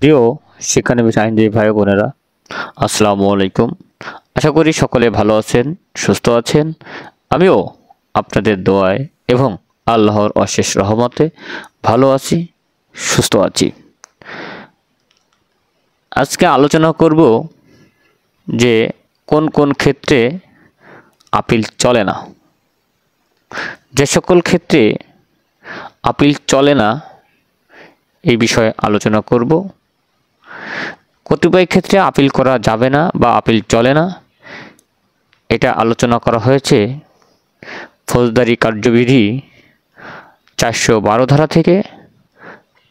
প্রিয় শিক্ষানবিশ আইনজীবী ভাই বোনেরা, আসসালামু আলাইকুম। আশা করি সকলে ভালো আছেন, সুস্থ আছেন। আমিও আপনাদের দোয়ায় এবং আল্লাহর অশেষ রহমতে ভালো আছি, সুস্থ আছি। আজকে আলোচনা করব যে কোন কোন ক্ষেত্রে আপিল চলে না। যে সকল ক্ষেত্রে আপিল চলে না এই বিষয়ে আলোচনা করব। কতিপয় ক্ষেত্রে আপিল করা যাবে না বা আপিল চলে না, এটা আলোচনা করা হয়েছে ফৌজদারি কার্যবিধি 412 ধারা থেকে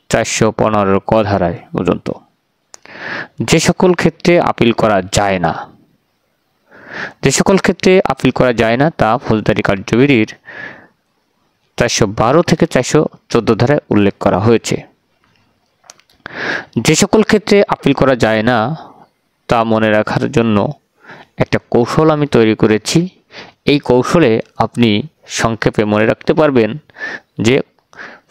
415 ক ধারায় পর্যন্ত। যে সকল ক্ষেত্রে আপিল করা যায় না, যে সকল ক্ষেত্রে আপিল করা যায় না তা ফৌজদারি কার্যবিধির 412 থেকে 414 ধারায় উল্লেখ করা হয়েছে। যে সকল ক্ষেত্রে আপিল করা যায় না তা মনে রাখার জন্য একটা কৌশল আমি তৈরি করেছি। এই কৌশলে আপনি সংক্ষেপে মনে রাখতে পারবেন যে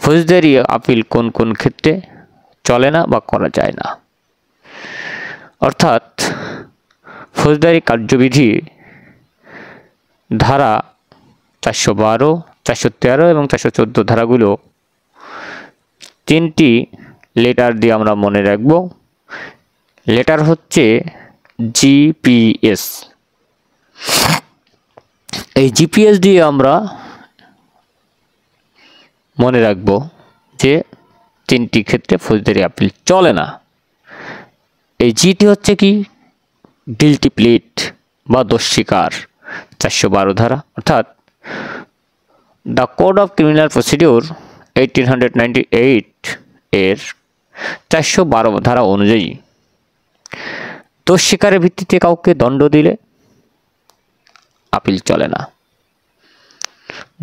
ফৌজদারি আপিল কোন কোন ক্ষেত্রে চলে না বা করা যায় না। অর্থাৎ ফৌজদারি কার্যবিধি ধারা 412, 413 এবং 414 ধারাগুলো তিনটি লেটার দিয়ে আমরা মনে রাখব। লেটার হচ্ছে জিপিএস। এই জিপিএস দিয়ে আমরা মনে রাখব যে তিনটি ক্ষেত্রে ফৌজদারি আপিল চলে না। এই জিটি হচ্ছে কি? গিল্টি প্লিট বা দোষ স্বীকার, 412 ধারা। অর্থাৎ the code of criminal procedure 1898 এর 412 ধারা অনুযায়ী দোষ স্বীকারের ভিত্তিতে কাউকে দণ্ড দিলে আপিল চলে না।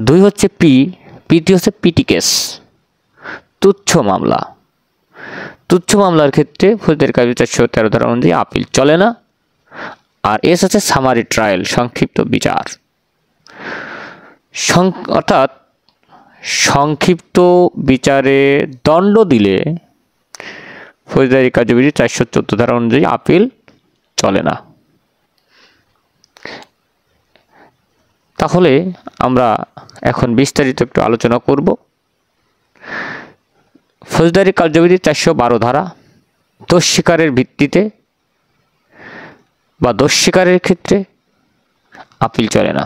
2 হচ্ছে পিটি হচ্ছে পিটি কেস, তুচ্ছ মামলা। তুচ্ছ মামলার ক্ষেত্রে ফৌজদারি কার্যবিধি 413 ধারা অনুযায়ী আপিল চলে না। আর এস হচ্ছে সামারি ট্রায়াল, সংক্ষিপ্ত বিচার। অর্থাৎ সংক্ষিপ্ত বিচারে দণ্ড দিলে ফৌজদারি কার্যবিধি 414 ধারা অনুযায়ী আপিল চলে না। তাহলে আমরা এখন বিস্তারিত একটু আলোচনা করব। ফৌজদারি কার্যবিধি 412 ধারা দোষ স্বীকারের ভিত্তিতে বা দোষ স্বীকারের ক্ষেত্রে আপিল চলে না।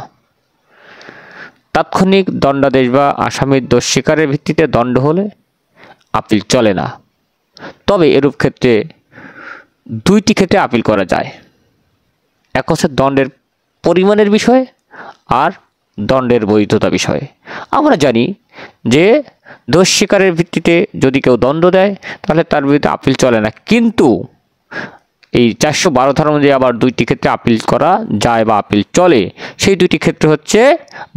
তাৎক্ষণিক দণ্ডাদেশ বা আসামির দোষ স্বীকারের ভিত্তিতে দণ্ড হলে আপিল চলে না। তবে এরূপ ক্ষেত্রে দুইটি ক্ষেত্রে আপিল করা যায়। এক হচ্ছে দণ্ডের পরিমাণের বিষয়ে আর দণ্ডের বৈধতা বিষয়ে। আমরা জানি যে দোষ স্বীকারের ভিত্তিতে যদি কেউ দণ্ড দেয় তাহলে তার বিরুদ্ধে আপিল চলে না, কিন্তু এই 412 ধারা অনুযায়ী আবার দুইটি ক্ষেত্রে আপিল করা যায় বা আপিল চলে। সেই দুইটি ক্ষেত্র হচ্ছে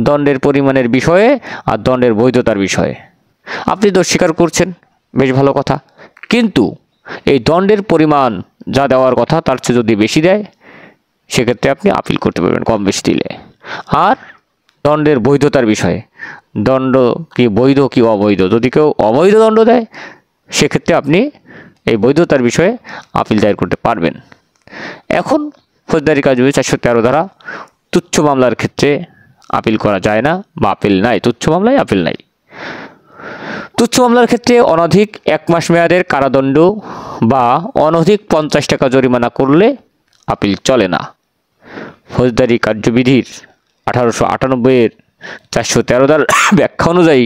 দণ্ডের পরিমাণের বিষয়ে আর দণ্ডের বৈধতার বিষয়ে। আপনি দোষ স্বীকার করছেন, বেশ ভালো কথা, কিন্তু এই দণ্ডের পরিমাণ যা দেওয়ার কথা তার চেয়ে যদি বেশি দেয় সেক্ষেত্রে আপনি আপিল করতে পারবেন কম বেশি দিলে। আর দণ্ডের বৈধতার বিষয়ে, দণ্ড কি বৈধ কি অবৈধ, যদি কেউ অবৈধ দণ্ড দেয় সেক্ষেত্রে আপনি এই বৈধতার বিষয়ে আপিল দায়ের করতে পারবেন। এখন ফৌজদারি কার্যবিধি 413 ধারা তুচ্ছ মামলার ক্ষেত্রে আপিল করা যায় না বা আপিল নাই। তুচ্ছ মামলায় আপিল নাই। তুচ্ছ মামলার ক্ষেত্রে অনধিক 1 মাস মেয়াদের কারাদণ্ড বা অনধিক 50 টাকা জরিমানা করলে আপিল চলে না। ফৌজদারি কার্যবিধির 1898 এর 413 ধারার ব্যাখ্যা অনুযায়ী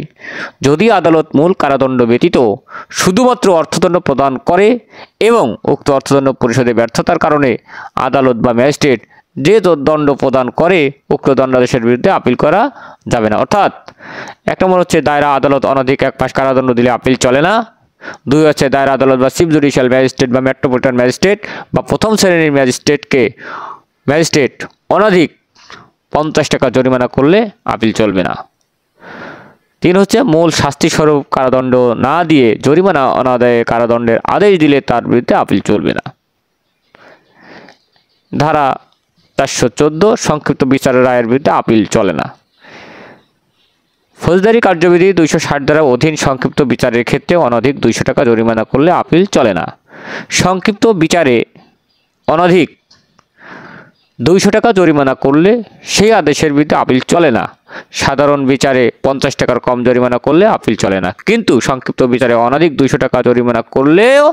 যদি আদালত মূল কারাদণ্ড ব্যতীত শুধুমাত্র অর্থদণ্ড প্রদান করে এবং উক্ত অর্থদণ্ড পরিশোধে ব্যর্থতার কারণে আদালত বা ম্যাজিস্ট্রেট যে দণ্ড প্রদান করে উক্ত দণ্ডাদেশের বিরুদ্ধে আপিল করা যাবে না। অর্থাৎ 1 নম্বর হচ্ছে দায়রা আদালত অনধিক 1 মাস কারাদণ্ড দিলে আপিল চলে না। 2 হচ্ছে দায়রা আদালত বা চিফ জুডিশিয়াল ম্যাজিস্ট্রেট বা মেট্রোপলিটন ম্যাজিস্ট্রেট বা প্রথম শ্রেণীর ম্যাজিস্ট্রেট অনধিক 50 টাকা জরিমানা করলে আপিল চলবে না। 3 হচ্ছে মূল শাস্তি স্বরূপ কারাদণ্ড না দিয়ে জরিমানা অনাদায়ে কারাদণ্ডের আদেশ দিলে তার বিরুদ্ধে আপিল চলবে না। ধারা 414 সংক্ষিপ্ত বিচারের রায়ের বিরুদ্ধে আপিল চলে না। ফৌজদারি কার্যবিধি 260 ধারা অধীন সংক্ষিপ্ত বিচারের ক্ষেত্রে অনধিক 200 টাকা জরিমানা করলে আপিল চলে না। সংক্ষিপ্ত বিচারে অনধিক 200 টাকা জরিমানা করলে সেই আদেশের বিরুদ্ধে আপিল চলে না। সাধারণ বিচারে 50 টাকার কম জরিমানা করলে আপিল চলে না, কিন্তু সংক্ষিপ্ত বিচারে অনধিক 200 টাকা জরিমানা করলেও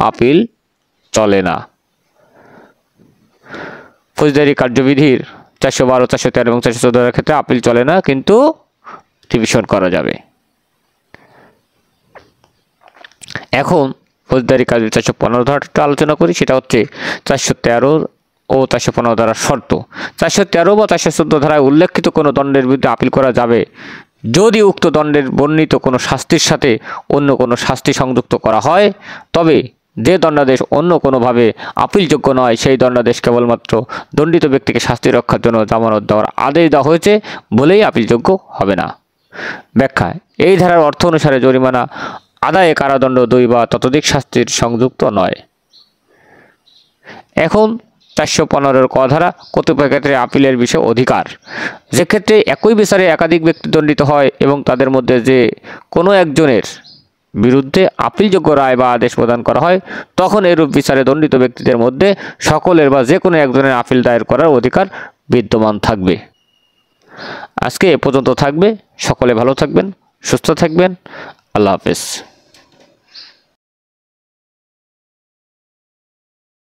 আপিল চলে না। ফৌজদারি কার্যবিধির 412, 413 এবং 414 ক্ষেত্রে আপিল চলে না, কিন্তু রিভিশন করা যাবে। এখন ফৌজদারি কাজে 415 ধারাটা আলোচনা করি। সেটা হচ্ছে 413 ও 415 ধারার শর্ত। 413 বা 414 ধারায় উল্লেখিত কোনো দণ্ডের বিরুদ্ধে আপিল করা যাবে যদি উক্ত দণ্ডের বর্ণিত কোনো শাস্তির সাথে অন্য কোনো শাস্তি সংযুক্ত করা হয়। তবে যে দণ্ডাদেশ অন্য কোনোভাবে আপিলযোগ্য নয়, সেই দণ্ডাদেশ কেবলমাত্র দণ্ডিত ব্যক্তিকে শাস্তি রক্ষার জন্য জামানত দেওয়ার আদেশ দেওয়া হয়েছে বলেই আপিলযোগ্য হবে না। ব্যাখ্যা: এই ধারার অর্থ অনুসারে জরিমানা আদায়ে কারাদণ্ড 2 বা ততোধিক শাস্তির সংযুক্ত নয়। এখন 415 ক ধারা, কতিপয় ক্ষেত্রে আপিলের বিষয়ে অধিকার। যে ক্ষেত্রে একই বিচারে একাধিক ব্যক্তি দণ্ডিত হয় এবং তাদের মধ্যে যে কোনো একজনের বিরুদ্ধে আপিলযোগ্য রায় বা আদেশ প্রদান করা হয়, তখন এরূপ বিচারে দণ্ডিত ব্যক্তিদের মধ্যে সকলের বা যে কোনো একজনের আপিল দায়ের করার অধিকার বিদ্যমান থাকবে। আজকে এ পর্যন্ত থাকবে। সকলে ভালো থাকবেন, সুস্থ থাকবেন। আল্লাহ হাফেজ।